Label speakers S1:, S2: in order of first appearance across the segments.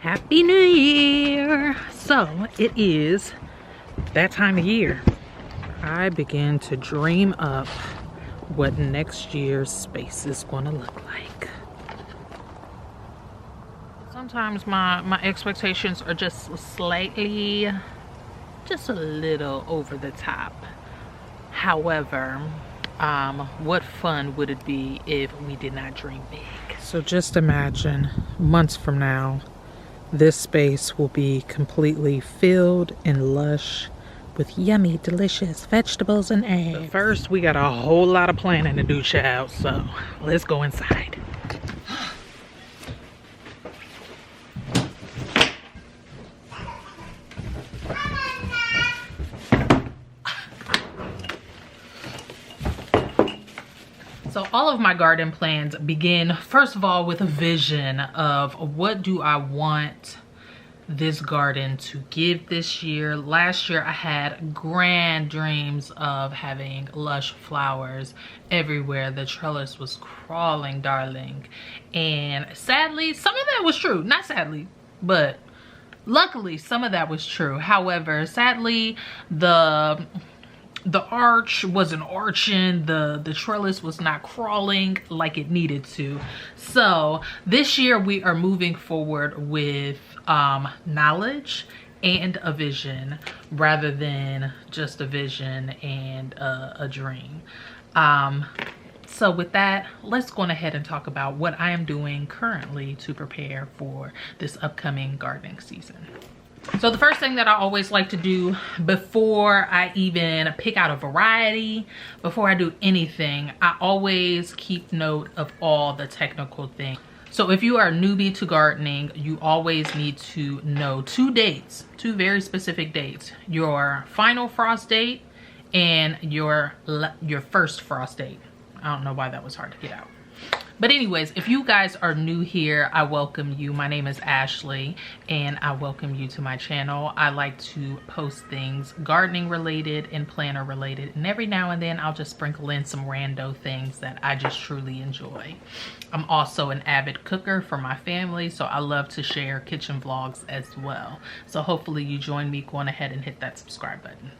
S1: Happy New Year! So it is that time of year. I begin to dream up what next year's space is gonna look like. Sometimes my expectations are just slightly, just a little over the top. However, what fun would it be if we did not dream big? So just imagine months from now, this space will be completely filled and lush with yummy, delicious vegetables and eggs. But first, we got a whole lot of planning to do, child, so let's go inside. So all of my garden plans begin, first of all, with a vision of what do I want this garden to give this year. Last year I had grand dreams of having lush flowers everywhere. The trellis was crawling, darling. And sadly, some of that was true. Not sadly, but luckily some of that was true. However, sadly, the arch wasn't arching, the trellis was not crawling like it needed to. So this year we are moving forward with knowledge and a vision rather than just a vision and a dream. So with that, let's go ahead and talk about what I am doing currently to prepare for this upcoming gardening season. So the first thing that I always like to do before I even pick out a variety, before I do anything, I always keep note of all the technical things. So if you are a newbie to gardening, you always need to know two dates, two very specific dates: your final frost date and your first frost date. I don't know why that was hard to get out. But anyways, if you guys are new here, I welcome you. My name is Ashley and I welcome you to my channel. I like to post things gardening related and planner related, and every now and then I'll just sprinkle in some rando things that I just truly enjoy. I'm also an avid cooker for my family, so I love to share kitchen vlogs as well. So hopefully you join me. Go on ahead and hit that subscribe button.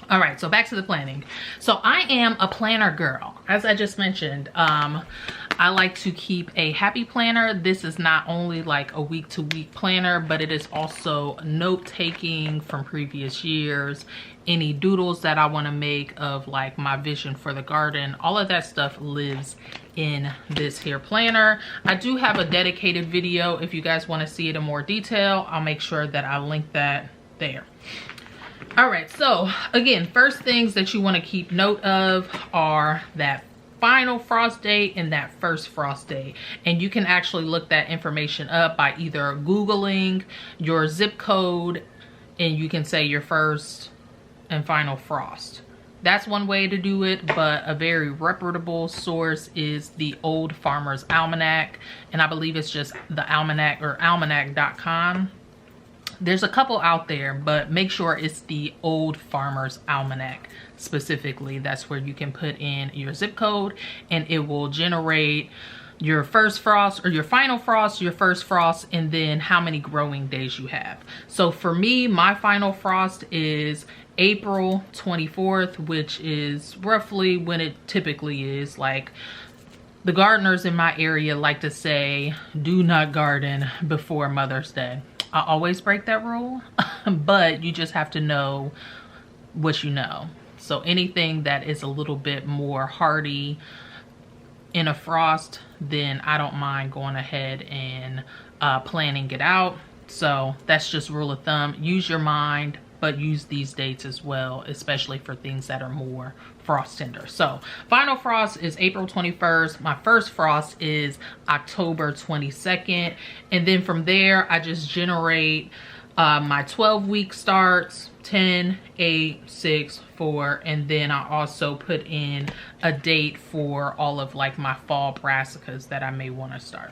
S1: All right, so back to the planning. So I am a planner girl. As I just mentioned, I like to keep a happy planner. This is not only like a week-to-week planner, but it is also note-taking from previous years, any doodles that I want to make of like my vision for the garden. All of that stuff lives in this here planner. I do have a dedicated video. If you guys want to see it in more detail, I'll make sure that I link that there. All right, so again, first things that you want to keep note of are that final frost date and that first frost date. And you can actually look that information up by either Googling your zip code and you can say your first and final frost. That's one way to do it, but a very reputable source is the Old Farmer's Almanac. And I believe it's just the Almanac or almanac.com. There's a couple out there, but make sure it's the Old Farmer's Almanac specifically. That's where you can put in your zip code and it will generate your first frost or your final frost, your first frost, and then how many growing days you have. So for me, my final frost is April 24th, which is roughly when it typically is. Like, the gardeners in my area like to say, do not garden before Mother's Day. I always break that rule, but you just have to know what you know. So anything that is a little bit more hardy in a frost, then I don't mind going ahead and planning it out. So that's just rule of thumb. Use your mind, but use these dates as well, especially for things that are more frost tender. So final frost is April 21st. My first frost is October 22nd. And then from there, I just generate my 12-week starts, 10, 8, 6, 4. And then I also put in a date for all of like my fall brassicas that I may want to start.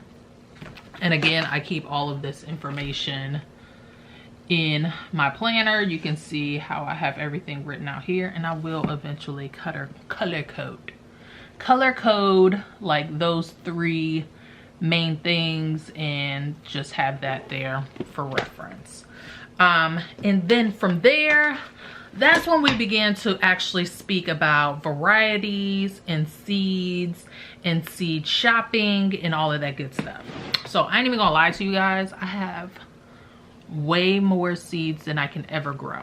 S1: And again, I keep all of this information in my planner. You can see how I have everything written out here, and I will eventually color code like those three main things and just have that there for reference. And then from there, that's when we began to actually speak about varieties and seeds and seed shopping and all of that good stuff. So I ain't even gonna lie to you guys, I have way more seeds than I can ever grow.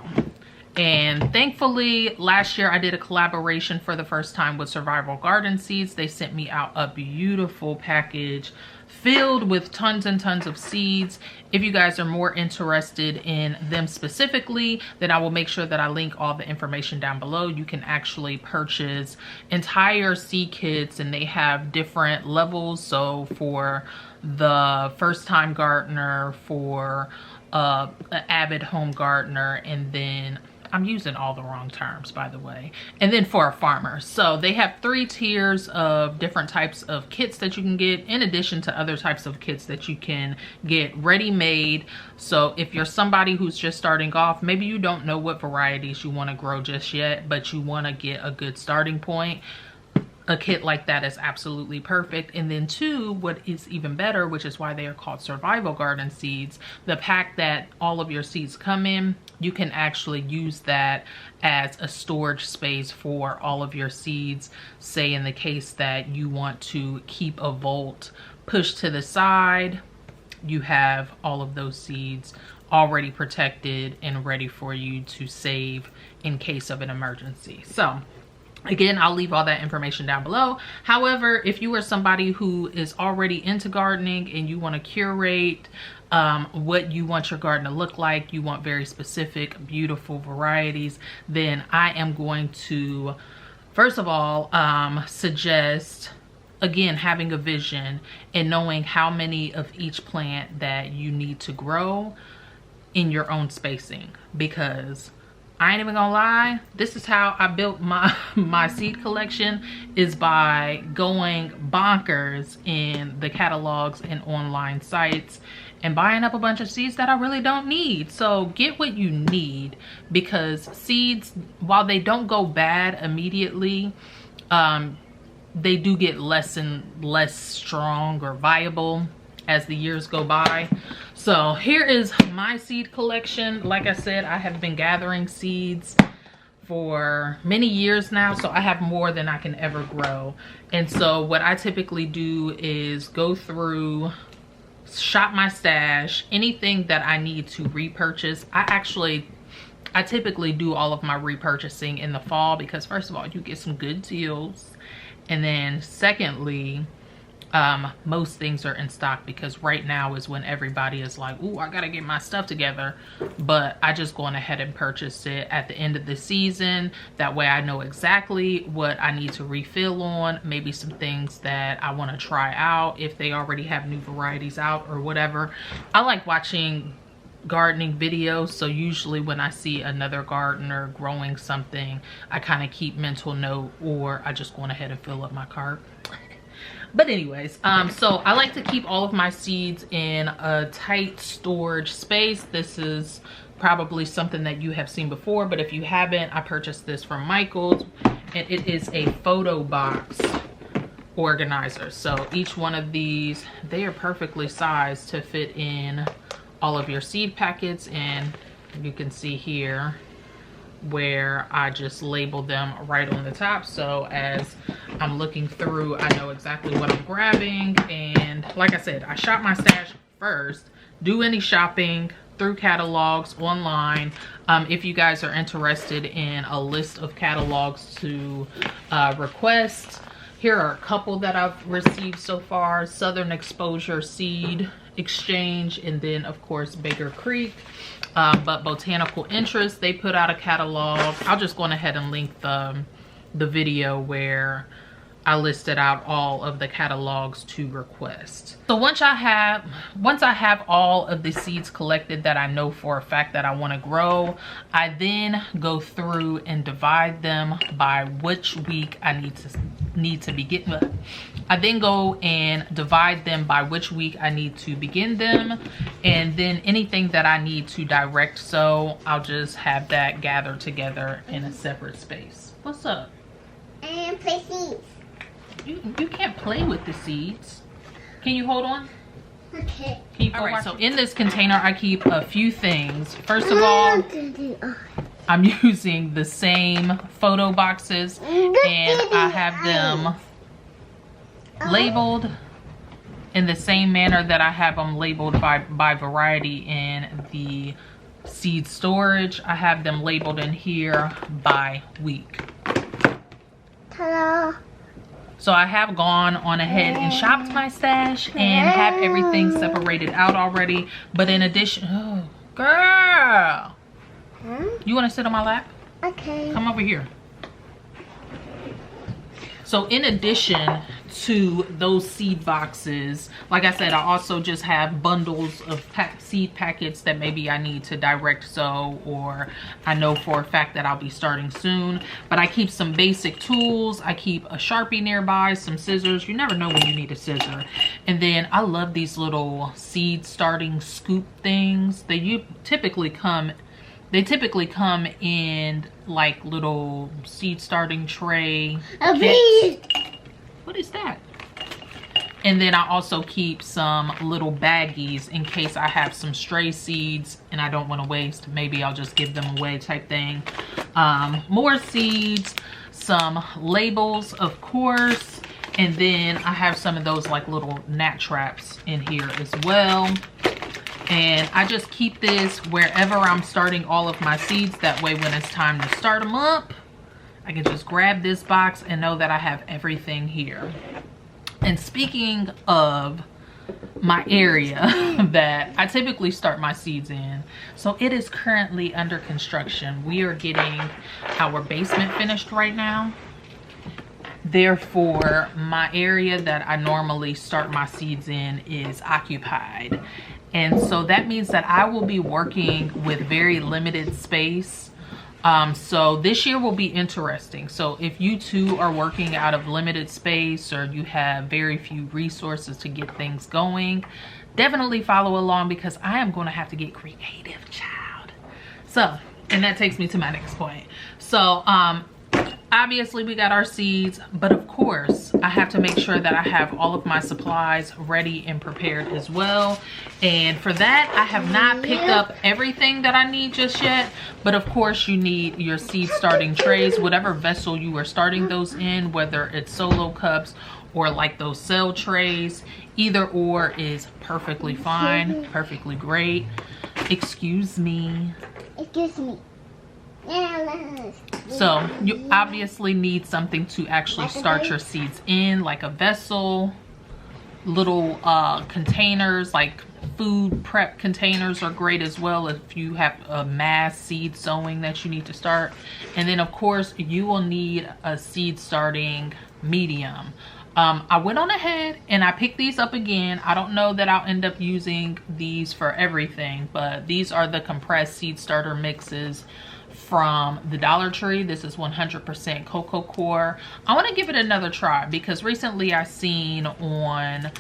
S1: And thankfully, last year I did a collaboration for the first time with Survival Garden Seeds. They sent me out a beautiful package filled with tons and tons of seeds. If you guys are more interested in them specifically, then I will make sure that I link all the information down below. You can actually purchase entire seed kits and they have different levels. So for the first time gardener, for an avid home gardener, and then I'm using all the wrong terms, by the way, and then for a farmer. So they have 3 tiers of different types of kits that you can get, in addition to other types of kits that you can get ready-made. So if you're somebody who's just starting off, maybe you don't know what varieties you want to grow just yet, but you want to get a good starting point, a kit like that is absolutely perfect. And then 2, what is even better, which is why they are called Survival Garden Seeds, the pack that all of your seeds come in, you can actually use that as a storage space for all of your seeds. Say in the case that you want to keep a vault pushed to the side, you have all of those seeds already protected and ready for you to save in case of an emergency. So again, I'll leave all that information down below. However, if you are somebody who is already into gardening and you want to curate what you want your garden to look like, you want very specific, beautiful varieties, then I am going to, first of all, suggest, again, having a vision and knowing how many of each plant that you need to grow in your own spacing. Because I ain't even gonna lie, this is how I built my seed collection, is by going bonkers in the catalogs and online sites and buying up a bunch of seeds that I really don't need. So get what you need, because seeds, while they don't go bad immediately, they do get less and less strong or viable as the years go by. So here is my seed collection. Like I said, I have been gathering seeds for many years now, so I have more than I can ever grow. And so what I typically do is go through, shop my stash, anything that I need to repurchase. I typically do all of my repurchasing in the fall, because first of all, you get some good deals, and then secondly, most things are in stock, because right now is when everybody is like, ooh, I gotta get my stuff together. But I just go on ahead and purchase it at the end of the season. That way I know exactly what I need to refill on, maybe some things that I want to try out if they already have new varieties out or whatever. I like watching gardening videos, so usually when I see another gardener growing something, I kind of keep mental note, or I just go on ahead and fill up my cart. But anyways, so I like to keep all of my seeds in a tight storage space. This is probably something that you have seen before, but if you haven't, I purchased this from Michaels, and it is a photo box organizer. So each one of these, they are perfectly sized to fit in all of your seed packets. And you can see here where I just label them right on the top, so as I'm looking through, I know exactly what I'm grabbing. And like I said, I shop my stash first, do any shopping through catalogs online. If you guys are interested in a list of catalogs to request, here are a couple that I've received so far: Southern Exposure Seed Exchange, and then of course Baker Creek. But Botanical Interest, they put out a catalog. I'll just go on ahead and link the video where I listed out all of the catalogs to request. So once I have all of the seeds collected that I know for a fact that I want to grow, I then go through and divide them by which week I need to begin. I then go and divide them by which week I need to begin them, and then anything that I need to direct sow, I'll just have that gathered together in a separate space. What's up?
S2: And play seeds.
S1: You can't play with the seeds. Can you hold on?
S2: Okay.
S1: All right, so in this container, I keep a few things. First of all, I'm using the same photo boxes, and I have them labeled in the same manner that I have them labeled by variety in the seed storage. I have them labeled in here by week.
S2: Ta-da.
S1: So I have gone on ahead and shopped my stash and have everything separated out already. But in addition, oh, girl, you want to sit on my lap?
S2: Okay.
S1: Come over here. So in addition to those seed boxes, like I said, I also just have bundles of seed packets that maybe I need to direct sow, or I know for a fact that I'll be starting soon. But I keep some basic tools. I keep a Sharpie nearby, some scissors. You never know when you need a scissor. And then I love these little seed starting scoop things. They typically come in like little seed starting tray kits. What is that? And then I also keep some little baggies in case I have some stray seeds and I don't want to waste. Maybe I'll just give them away type thing. More seeds, some labels, of course. And then I have some of those like little gnat traps in here as well. And I just keep this wherever I'm starting all of my seeds. That way when it's time to start them up, I can just grab this box and know that I have everything here. And speaking of my area that I typically start my seeds in, so it is currently under construction. We are getting our basement finished right now. Therefore, my area that I normally start my seeds in is occupied. And so that means that I will be working with very limited space. So this year will be interesting. So if you too are working out of limited space, or you have very few resources to get things going, definitely follow along, because I am going to have to get creative, child. So, and that takes me to my next point. So, obviously we got our seeds, but of course I have to make sure that I have all of my supplies ready and prepared as well. And for that, I have not picked up everything that I need just yet, but of course you need your seed starting trays, whatever vessel you are starting those in, whether it's solo cups or like those cell trays. Either or is perfectly fine, perfectly great. Excuse me.
S2: Excuse me.
S1: So you obviously need something to actually start your seeds in, like a vessel, little containers, like food prep containers are great as well if you have a mass seed sowing that you need to start. And then of course you will need a seed starting medium. I went on ahead and I picked these up again. I don't know that I'll end up using these for everything, but these are the compressed seed starter mixes from the Dollar Tree. This is 100% cocoa coir. I want to give it another try because recently I seen on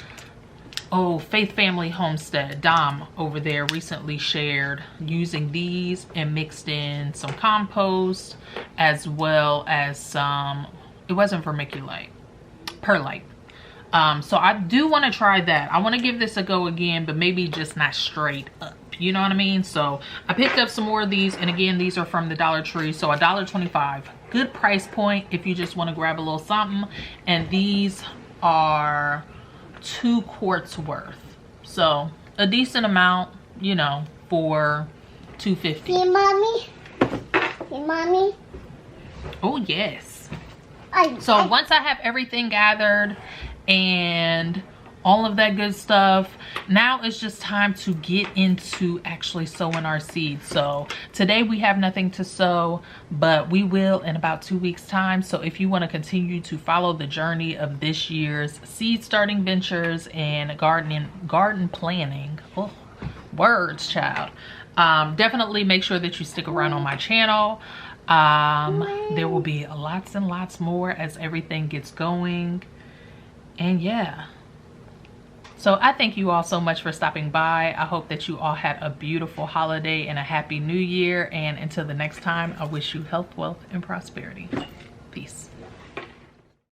S1: Faith Family Homestead, Dom over there recently shared using these and mixed in some compost as well as some, it wasn't vermiculite, perlite. So I do want to try that. I want to give this a go again, but maybe just not straight up. You know what I mean? So I picked up some more of these, and again, these are from the Dollar Tree. So $1.25, good price point if you just want to grab a little something. And these are 2 quarts worth, so a decent amount, you know, for $2.50.
S2: Hey, mommy. Hey, mommy.
S1: Oh yes. So once I have everything gathered and all of that good stuff, now it's just time to get into actually sowing our seeds. So today we have nothing to sow, but we will in about 2 weeks time. So if you want to continue to follow the journey of this year's seed starting ventures and garden planning, oh, words, child, definitely make sure that you stick around on my channel. There will be lots and lots more as everything gets going. And yeah, so I thank you all so much for stopping by. I hope that you all had a beautiful holiday and a happy new year. And until the next time, I wish you health, wealth, and prosperity. Peace.